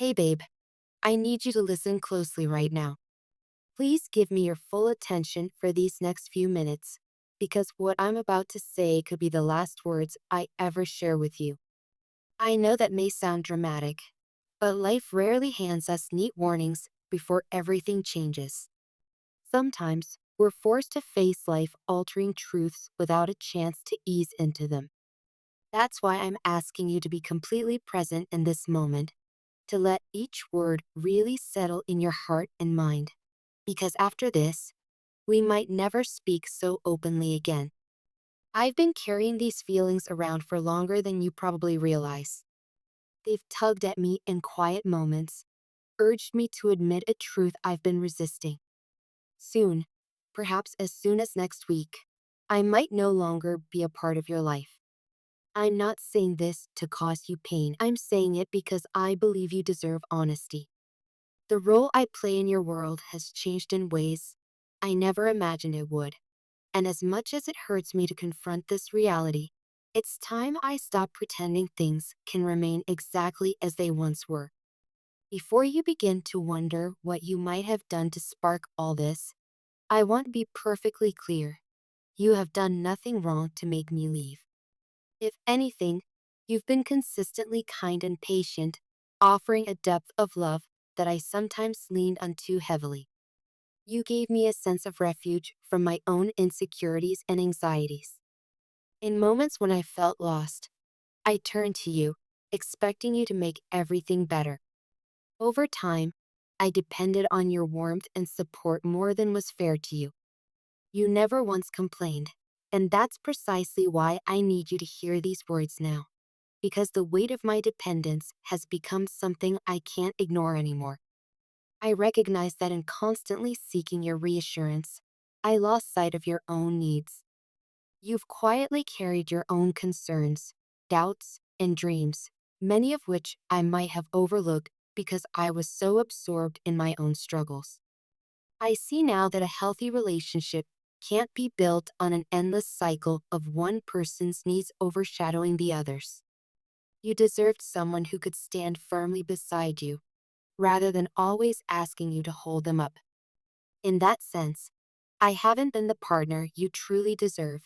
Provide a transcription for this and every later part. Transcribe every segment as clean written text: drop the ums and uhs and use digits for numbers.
Hey babe, I need you to listen closely right now. Please give me your full attention for these next few minutes, because what I'm about to say could be the last words I ever share with you. I know that may sound dramatic, but life rarely hands us neat warnings before everything changes. Sometimes, we're forced to face life-altering truths without a chance to ease into them. That's why I'm asking you to be completely present in this moment, to let each word really settle in your heart and mind. Because after this, we might never speak so openly again. I've been carrying these feelings around for longer than you probably realize. They've tugged at me in quiet moments, urged me to admit a truth I've been resisting. Soon, perhaps as soon as next week, I might no longer be a part of your life. I'm not saying this to cause you pain. I'm saying it because I believe you deserve honesty. The role I play in your world has changed in ways I never imagined it would. And as much as it hurts me to confront this reality, it's time I stop pretending things can remain exactly as they once were. Before you begin to wonder what you might have done to spark all this, I want to be perfectly clear. You have done nothing wrong to make me leave. If anything, you've been consistently kind and patient, offering a depth of love that I sometimes leaned on too heavily. You gave me a sense of refuge from my own insecurities and anxieties. In moments when I felt lost, I turned to you, expecting you to make everything better. Over time, I depended on your warmth and support more than was fair to you. You never once complained, and that's precisely why I need you to hear these words now. Because the weight of my dependence has become something I can't ignore anymore. I recognize that in constantly seeking your reassurance, I lost sight of your own needs. You've quietly carried your own concerns, doubts, and dreams, many of which I might have overlooked because I was so absorbed in my own struggles. I see now that a healthy relationship can't be built on an endless cycle of one person's needs overshadowing the others. You deserved someone who could stand firmly beside you, rather than always asking you to hold them up. In that sense, I haven't been the partner you truly deserve,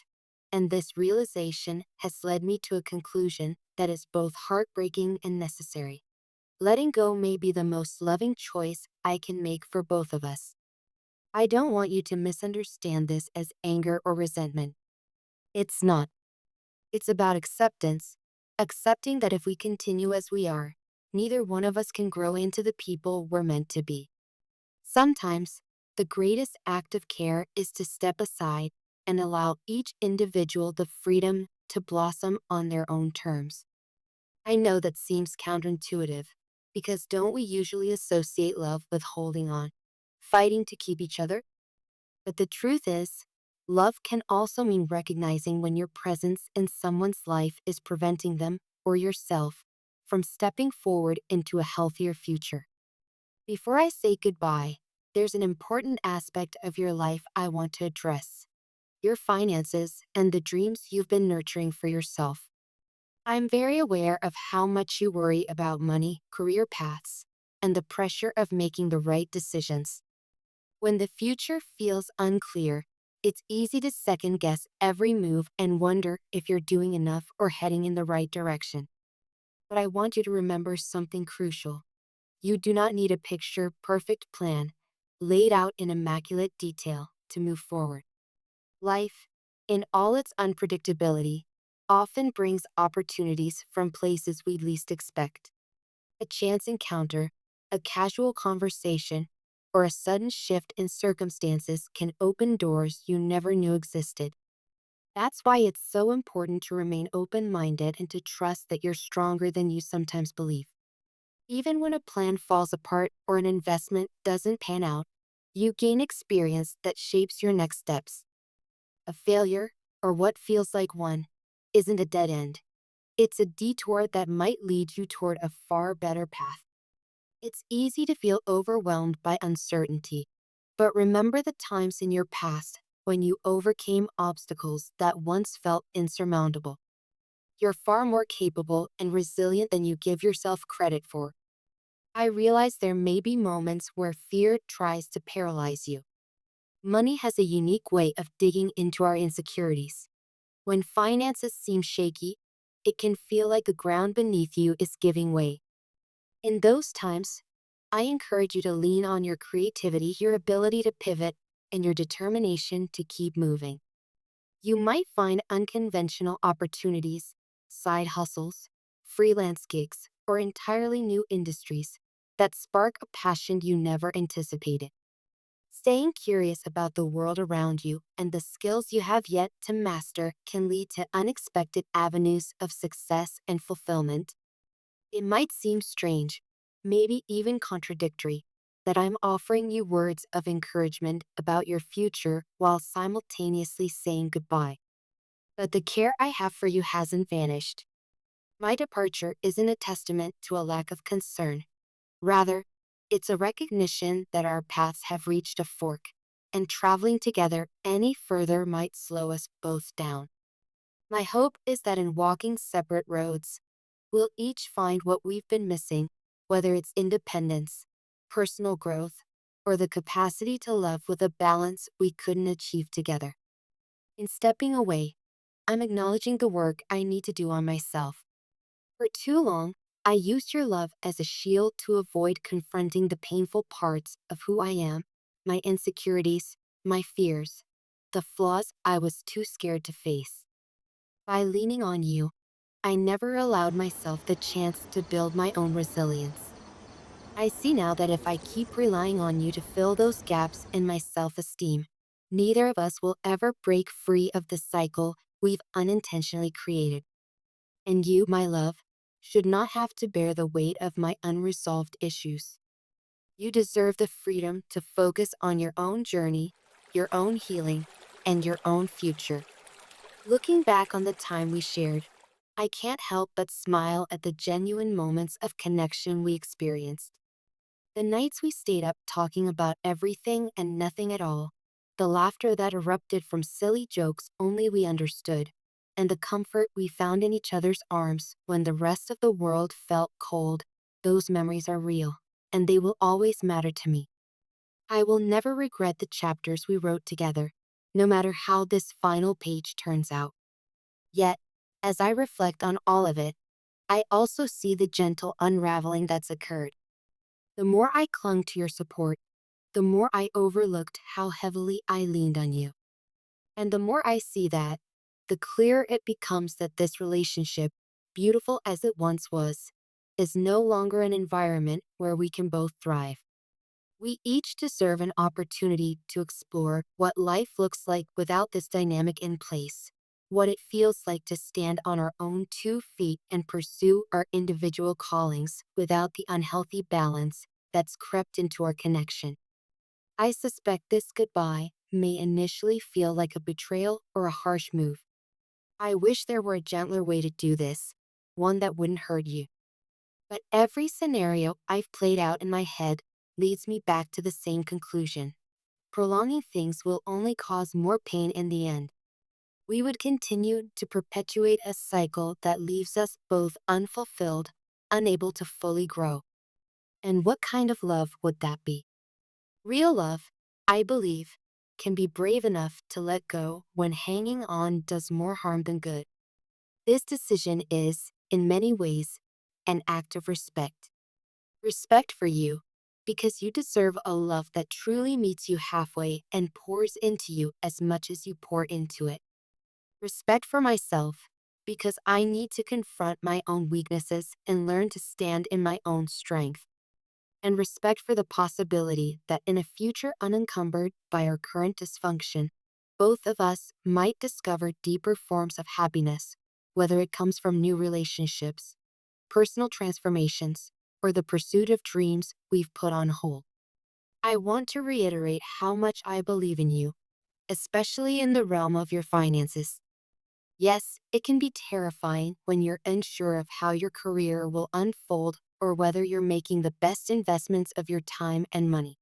and this realization has led me to a conclusion that is both heartbreaking and necessary. Letting go may be the most loving choice I can make for both of us. I don't want you to misunderstand this as anger or resentment. It's not. It's about acceptance, accepting that if we continue as we are, neither one of us can grow into the people we're meant to be. Sometimes, the greatest act of care is to step aside and allow each individual the freedom to blossom on their own terms. I know that seems counterintuitive, because don't we usually associate love with holding on, fighting to keep each other? But the truth is, love can also mean recognizing when your presence in someone's life is preventing them or yourself from stepping forward into a healthier future. Before I say goodbye, there's an important aspect of your life I want to address: your finances and the dreams you've been nurturing for yourself. I'm very aware of how much you worry about money, career paths, and the pressure of making the right decisions. When the future feels unclear, it's easy to second guess every move and wonder if you're doing enough or heading in the right direction. But I want you to remember something crucial. You do not need a picture perfect plan laid out in immaculate detail to move forward. Life, in all its unpredictability, often brings opportunities from places we least expect. A chance encounter, a casual conversation, or a sudden shift in circumstances can open doors you never knew existed. That's why it's so important to remain open-minded and to trust that you're stronger than you sometimes believe. Even when a plan falls apart or an investment doesn't pan out, you gain experience that shapes your next steps. A failure, or what feels like one, isn't a dead end. It's a detour that might lead you toward a far better path. It's easy to feel overwhelmed by uncertainty, but remember the times in your past when you overcame obstacles that once felt insurmountable. You're far more capable and resilient than you give yourself credit for. I realize there may be moments where fear tries to paralyze you. Money has a unique way of digging into our insecurities. When finances seem shaky, it can feel like the ground beneath you is giving way. In those times, I encourage you to lean on your creativity, your ability to pivot, and your determination to keep moving. You might find unconventional opportunities, side hustles, freelance gigs, or entirely new industries that spark a passion you never anticipated. Staying curious about the world around you and the skills you have yet to master can lead to unexpected avenues of success and fulfillment. It might seem strange, maybe even contradictory, that I'm offering you words of encouragement about your future while simultaneously saying goodbye. But the care I have for you hasn't vanished. My departure isn't a testament to a lack of concern. Rather, it's a recognition that our paths have reached a fork, and traveling together any further might slow us both down. My hope is that in walking separate roads, we'll each find what we've been missing, whether it's independence, personal growth, or the capacity to love with a balance we couldn't achieve together. In stepping away, I'm acknowledging the work I need to do on myself. For too long, I used your love as a shield to avoid confronting the painful parts of who I am, my insecurities, my fears, the flaws I was too scared to face. By leaning on you, I never allowed myself the chance to build my own resilience. I see now that if I keep relying on you to fill those gaps in my self esteem, neither of us will ever break free of the cycle we've unintentionally created. And you, my love, should not have to bear the weight of my unresolved issues. You deserve the freedom to focus on your own journey, your own healing, and your own future. Looking back on the time we shared, I can't help but smile at the genuine moments of connection we experienced. The nights we stayed up talking about everything and nothing at all, the laughter that erupted from silly jokes only we understood, and the comfort we found in each other's arms when the rest of the world felt cold, those memories are real, and they will always matter to me. I will never regret the chapters we wrote together, no matter how this final page turns out. Yet, as I reflect on all of it, I also see the gentle unraveling that's occurred. The more I clung to your support, the more I overlooked how heavily I leaned on you. And the more I see that, the clearer it becomes that this relationship, beautiful as it once was, is no longer an environment where we can both thrive. We each deserve an opportunity to explore what life looks like without this dynamic in place, what it feels like to stand on our own 2 feet and pursue our individual callings without the unhealthy balance that's crept into our connection. I suspect this goodbye may initially feel like a betrayal or a harsh move. I wish there were a gentler way to do this, one that wouldn't hurt you. But every scenario I've played out in my head leads me back to the same conclusion. Prolonging things will only cause more pain in the end. We would continue to perpetuate a cycle that leaves us both unfulfilled, unable to fully grow. And what kind of love would that be? Real love, I believe, can be brave enough to let go when hanging on does more harm than good. This decision is, in many ways, an act of respect. Respect for you, because you deserve a love that truly meets you halfway and pours into you as much as you pour into it. Respect for myself, because I need to confront my own weaknesses and learn to stand in my own strength. And respect for the possibility that in a future unencumbered by our current dysfunction, both of us might discover deeper forms of happiness, whether it comes from new relationships, personal transformations, or the pursuit of dreams we've put on hold. I want to reiterate how much I believe in you, especially in the realm of your finances. Yes, it can be terrifying when you're unsure of how your career will unfold or whether you're making the best investments of your time and money.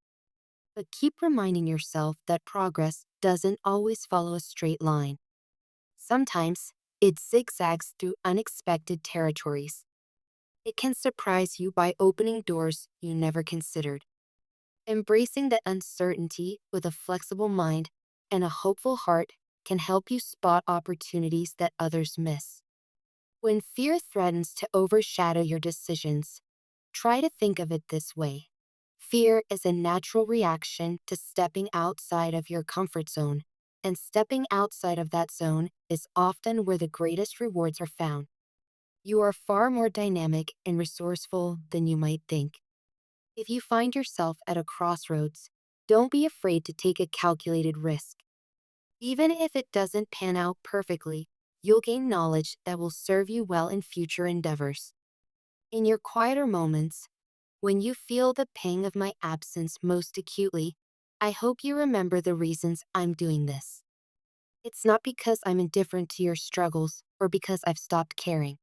But keep reminding yourself that progress doesn't always follow a straight line. Sometimes, it zigzags through unexpected territories. It can surprise you by opening doors you never considered. Embracing the uncertainty with a flexible mind and a hopeful heart can help you spot opportunities that others miss. When fear threatens to overshadow your decisions, try to think of it this way. Fear is a natural reaction to stepping outside of your comfort zone, and stepping outside of that zone is often where the greatest rewards are found. You are far more dynamic and resourceful than you might think. If you find yourself at a crossroads, don't be afraid to take a calculated risk. Even if it doesn't pan out perfectly, you'll gain knowledge that will serve you well in future endeavors. In your quieter moments, when you feel the pang of my absence most acutely, I hope you remember the reasons I'm doing this. It's not because I'm indifferent to your struggles or because I've stopped caring.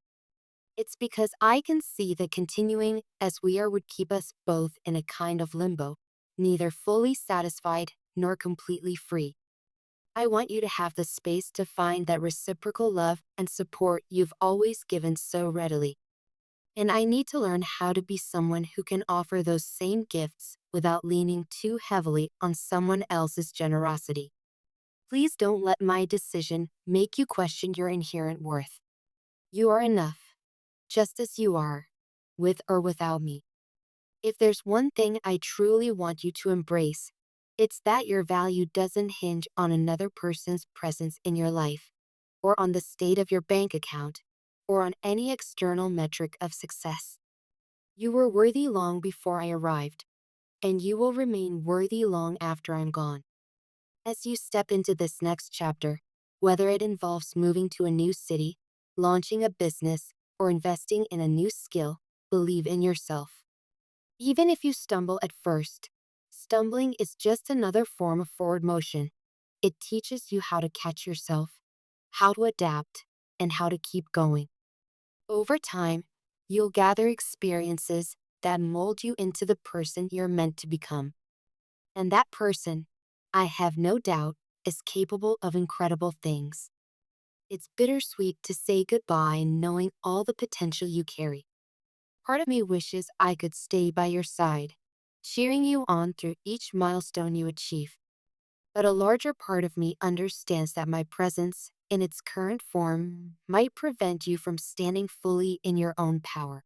It's because I can see that continuing as we are would keep us both in a kind of limbo, neither fully satisfied nor completely free. I want you to have the space to find that reciprocal love and support you've always given so readily. And I need to learn how to be someone who can offer those same gifts without leaning too heavily on someone else's generosity. Please don't let my decision make you question your inherent worth. You are enough, just as you are, with or without me. If there's one thing I truly want you to embrace, it's that your value doesn't hinge on another person's presence in your life, or on the state of your bank account, or on any external metric of success. You were worthy long before I arrived, and you will remain worthy long after I'm gone. As you step into this next chapter, whether it involves moving to a new city, launching a business, or investing in a new skill, believe in yourself. Even if you stumble at first, stumbling is just another form of forward motion. It teaches you how to catch yourself, how to adapt, and how to keep going. Over time, you'll gather experiences that mold you into the person you're meant to become. And that person, I have no doubt, is capable of incredible things. It's bittersweet to say goodbye knowing all the potential you carry. Part of me wishes I could stay by your side, cheering you on through each milestone you achieve. But a larger part of me understands that my presence, in its current form, might prevent you from standing fully in your own power.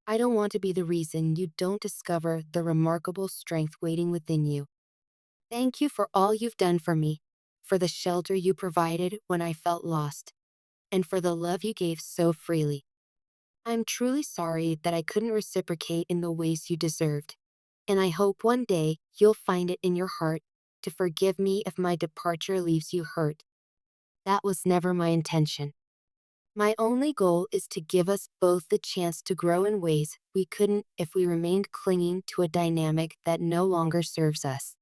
I don't want to be the reason you don't discover the remarkable strength waiting within you. Thank you for all you've done for me, for the shelter you provided when I felt lost, and for the love you gave so freely. I'm truly sorry that I couldn't reciprocate in the ways you deserved, and I hope one day you'll find it in your heart to forgive me if my departure leaves you hurt. That was never my intention. My only goal is to give us both the chance to grow in ways we couldn't if we remained clinging to a dynamic that no longer serves us.